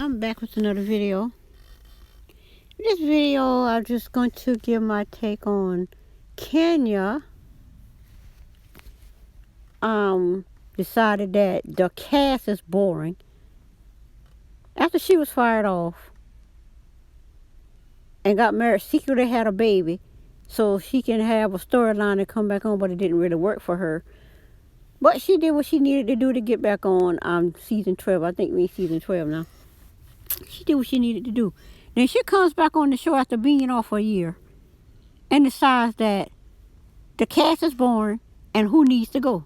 I'm back with another video. In this video, I'm just going to give my take on Kenya decided that the cast is boring after she was fired off and got married, secretly had a baby so she can have a storyline to come back on, but it didn't really work for her. But she did what she needed to do to get back on season 12. I think we're season 12 now. She did what she needed to do. Then she comes back on the show after being off for a year and decides that the cast is boring and who needs to go.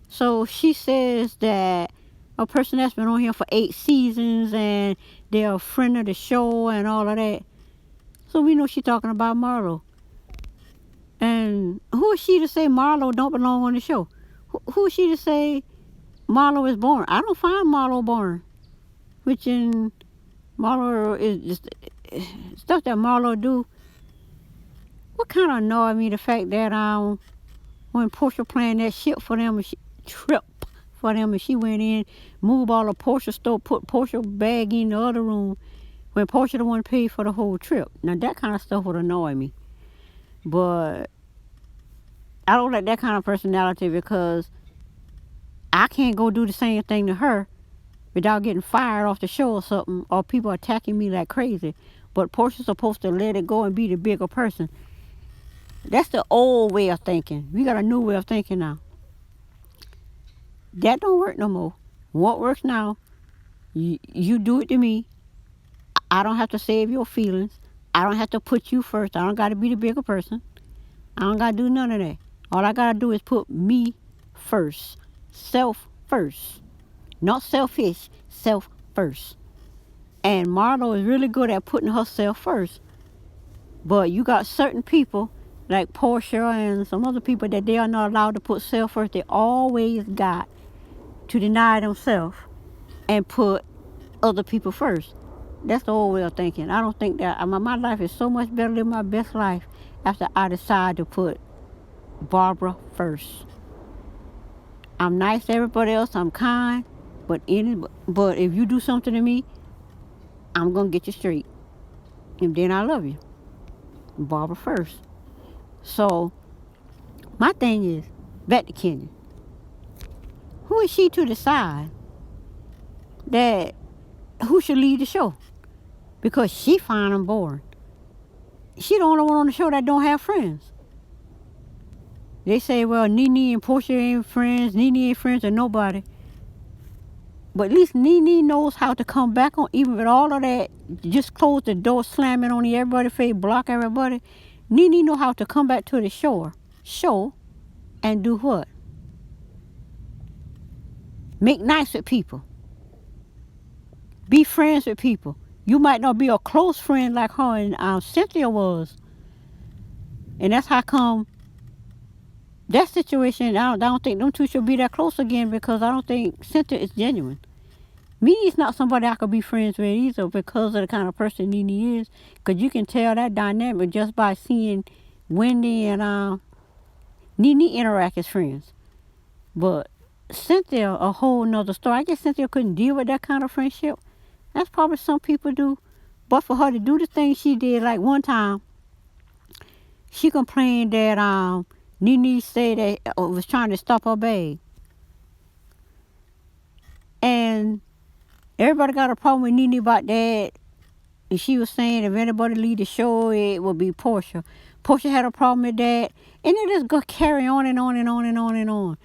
So she says that a person that's been on here for 8 seasons and they're a friend of the show and all of that. So we know she's talking about Marlo. And who is she to say Marlo don't belong on the show? Who is she to say Marlo is boring? I don't find Marlo boring. Which in Marlo is just stuff that Marlo do. What kind of annoyed me the fact that when Portia playing that shit for them and she trip for them and she went in, moved all the Portia stuff, put Portia bag in the other room when Portia the one paid for the whole trip. Now that kind of stuff would annoy me. But I don't like that kind of personality because I can't go do the same thing to her without getting fired off the show or something, or people attacking me like crazy. But Portia's supposed to let it go and be the bigger person. That's the old way of thinking. We got a new way of thinking now. That don't work no more. What works now, you do it to me. I don't have to save your feelings. I don't have to put you first. I don't got to be the bigger person. I don't got to do none of that. All I got to do is put me first. Self first. Not selfish, self first. And Marlo is really good at putting herself first. But you got certain people like Portia and some other people that they are not allowed to put self first. They always got to deny themselves and put other people first. That's the old way of thinking. I don't think that my life is so much better than my best life after I decide to put Barbara first. I'm nice to everybody else. I'm kind. But if you do something to me, I'm going to get you straight. And then I love you. Barbara first. So, my thing is, back to Kenya. Who is she to decide that who should lead the show? Because she find them boring. She the only one on the show that don't have friends. They say, well, Nene and Portia ain't friends. Nene ain't friends with nobody. But at least Nene knows how to come back on, even with all of that, just close the door, slamming on everybody's face, block everybody. Nene know how to come back to the show, and do what? Make nice with people. Be friends with people. You might not be a close friend like her and Cynthia was. And that's how come that situation, I don't think them two should be that close again because I don't think Cynthia is genuine. Nene's not somebody I could be friends with either because of the kind of person Nene is. Because you can tell that dynamic just by seeing Wendy and Nene interact as friends. But Cynthia, a whole nother story. I guess Cynthia couldn't deal with that kind of friendship. That's probably some people do. But for her to do the thing she did, like one time, she complained that Nene said that was trying to stop her bag. And everybody got a problem with Nene about that. And she was saying if anybody leave the show, it would be Portia. Portia had a problem with that. And it just go carry on and on and on and on and on.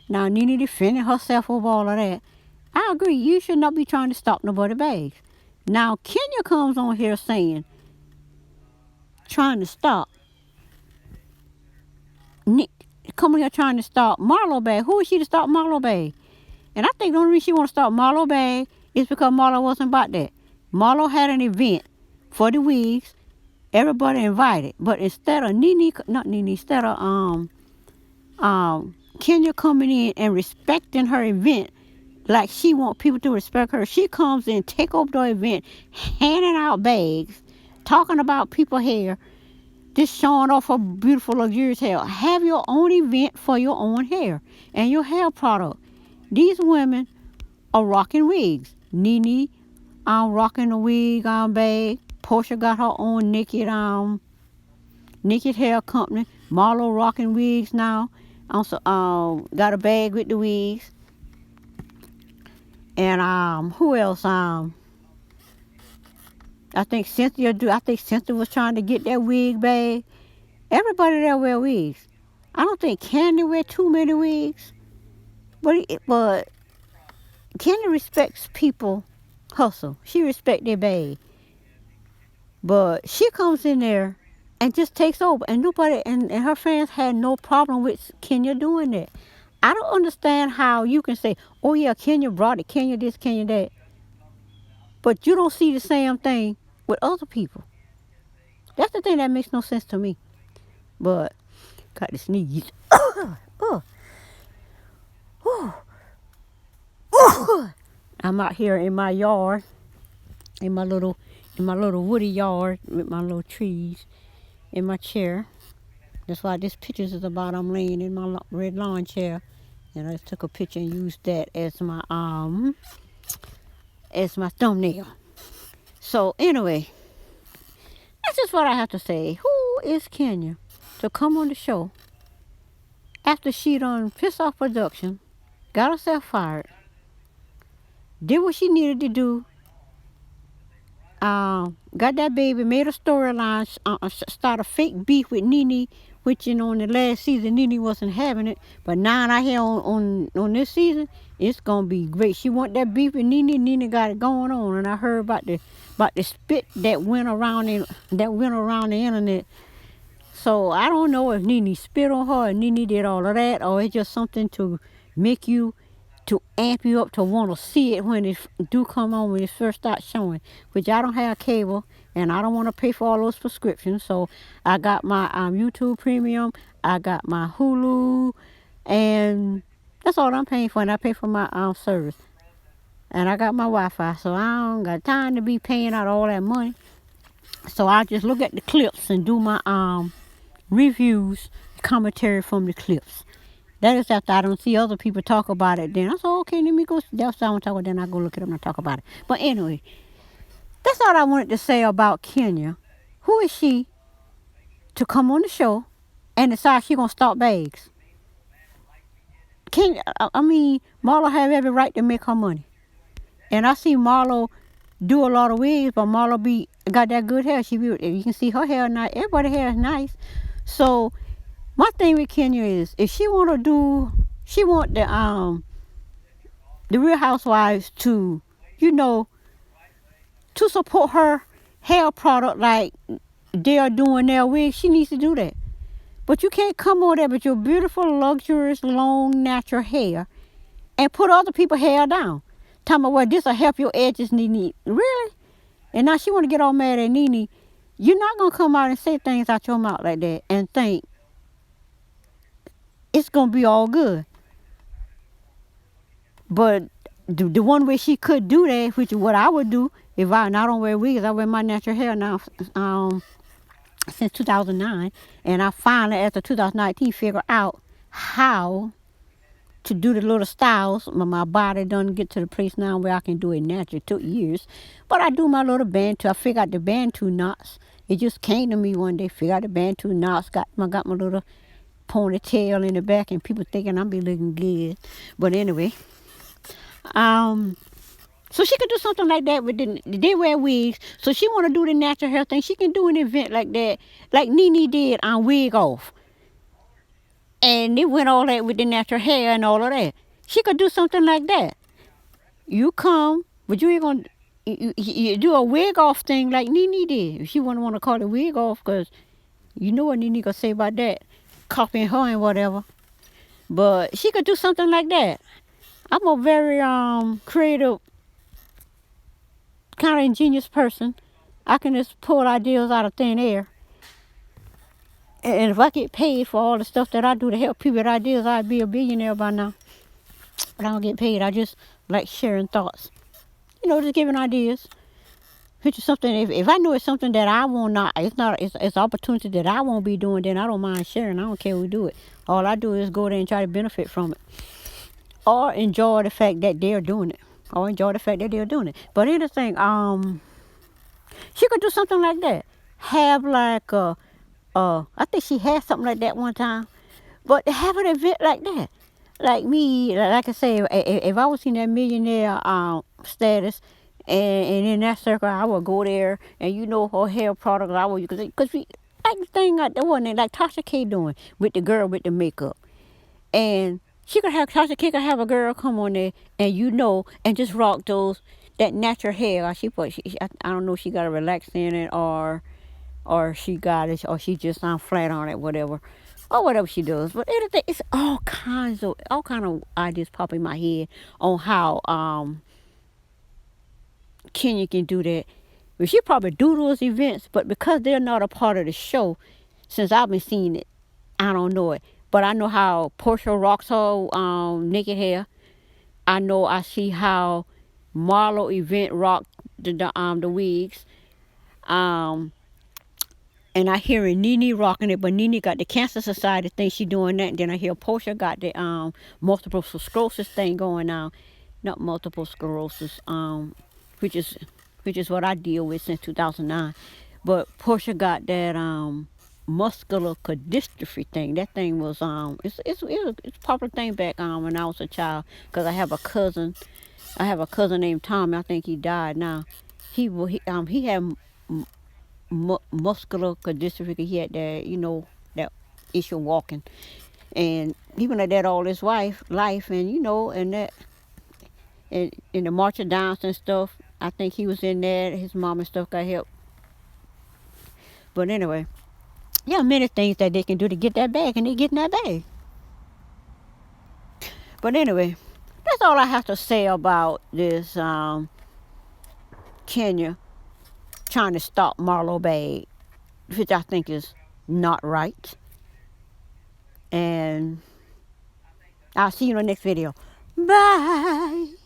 Now, Nene defended herself over all of that. I agree. You should not be trying to stop nobody's bags. Now, Kenya comes on here saying, trying to stop. Coming here trying to stop Marlo bag. Who is she to stop Marlo bag? And I think the only reason she want to stop Marlo bag is because Marlo wasn't about that. Marlo had an event for the wigs. Everybody invited. But instead of Kenya coming in and respecting her event like she want people to respect her, she comes in, take over the event, handing out bags, talking about people's hair, just showing off her beautiful, luxurious hair. Have your own event for your own hair and your hair product. These women are rocking wigs. Nene rocking the wig bag. Portia got her own naked hair company. Marlo rocking wigs now. Also got a bag with the wigs. And who else? I think Cynthia was trying to get that wig bag. Everybody there wear wigs. I don't think Candy wear too many wigs. But Candy respects people hustle. She respect their bag. But she comes in there and just takes over. And nobody and her fans had no problem with Kenya doing that. I don't understand how you can say, oh yeah, Kenya brought it, Kenya this, Kenya that. But you don't see the same thing with other people. That's the thing that makes no sense to me. But got this sneeze. I'm out here in my yard, in my little woody yard with my little trees, in my chair. That's why this picture is about I'm laying in my red lawn chair, and I just took a picture and used that as my thumbnail. So anyway, that's just what I have to say. Who is Kenya to come on the show after she done pissed off production, got herself fired, did what she needed to do, got that baby, made a storyline, start a fake beef with Nene, which in the last season Nene wasn't having it, but now I hear on this season it's gonna be great. She want that beef with Nene. Nene got it going on, and I heard about the spit that went around the internet. So I don't know if Nene spit on her, and Nene did all of that, or it's just something to amp you up to want to see it when it do come on, when it first starts showing. Which I don't have cable, and I don't want to pay for all those prescriptions. So I got my YouTube Premium, I got my Hulu, and that's all I'm paying for. And I pay for my service, and I got my Wi-Fi. So I don't got time to be paying out all that money. So I just look at the clips and do my reviews, commentary from the clips. That is after I don't see other people talk about it. Then I said, okay, let me go. That's what I want to talk about. Then I go look at them and talk about it. But anyway, that's all I wanted to say about Kenya. Who is she to come on the show and decide she's going to stop bags? Marlo have every right to make her money. And I see Marlo do a lot of wigs, but Marlo got that good hair. You can see her hair nice. Everybody's hair is nice. So my thing with Kenya is, if she want the Real Housewives to support her hair product like they are doing their wigs, she needs to do that. But you can't come over there with your beautiful, luxurious, long, natural hair and put other people's hair down. Talking about, well, this will help your edges, Nene. Really? And now she want to get all mad at Nene. You're not going to come out and say things out your mouth like that and think it's going to be all good. But the one way she could do that, which is what I would do if I don't wear wigs, I wear my natural hair now since 2009. And I finally, after 2019, figured out how to do the little styles. My body doesn't get to the place now where I can do it naturally. It took years. But I do my little Bantu. I figured out the Bantu knots. It just came to me one day. Figured out the Bantu knots. Got my little ponytail in the back, and people thinking I'm be looking good. But anyway, so she could do something like that. But they wear wigs, so she want to do the natural hair thing. She can do an event like that, like Nene did on Wig Off, and it went all that with the natural hair and all of that. She could do something like that. You come, but you ain't gonna you do a wig off thing like Nene did. If she wouldn't want to call it wig off, because you know what Nene gonna say about that, copying her and whatever. But she could do something like that. I'm a very creative, kind of ingenious person. I can just pull ideas out of thin air. And if I get paid for all the stuff that I do to help people with ideas, I'd be a billionaire by now. But I don't get paid. I just like sharing thoughts. Just giving ideas. Which is something, if I know it's something that I will not, it's opportunity that I won't be doing, then I don't mind sharing. I don't care who do it. All I do is go there and try to benefit from it. Or enjoy the fact that they're doing it. or enjoy the fact that they're doing it. But anything, she could do something like that. Have like I think she had something like that one time. But to have an event like that, like me, like I say, if I was in that millionaire status, and in that circle, I would go there, and her hair products, I would, because we like the thing out there, wasn't it? Like Tasha K doing with the girl with the makeup, and she could have Tasha K could have a girl come on there, and and just rock those that natural hair. Or I don't know, if she got a relax in it, or she got it, or she just flat on it, whatever, or whatever she does. But anything, it's all kind of ideas pop in my head on how Kenya can do that. Well, she probably do those events, but because they're not a part of the show, since I've been seeing it, I don't know it. But I know how Portia rocks her naked hair. I see how Marlo event rocked the wigs. Um, And I hear Nene rocking it, but Nene got the Cancer Society thing. She doing that. And then I hear Portia got the multiple sclerosis thing going on. Not multiple sclerosis, which is what I deal with since 2009. But Portia got that muscular dystrophy thing. That thing was it's a popular thing back when I was a child. Cause I have a cousin. Named Tommy. I think he died now. He had muscular dystrophy. He had that, that issue walking, and he been like that all his life, and and that, and in the March of Downs and stuff. I think he was in there. His mom and stuff got help. But anyway, yeah, many things that they can do to get that bag, and they getting that bag. But anyway, that's all I have to say about this Kenya trying to stop Marlo bag, which I think is not right. And I'll see you in the next video. Bye.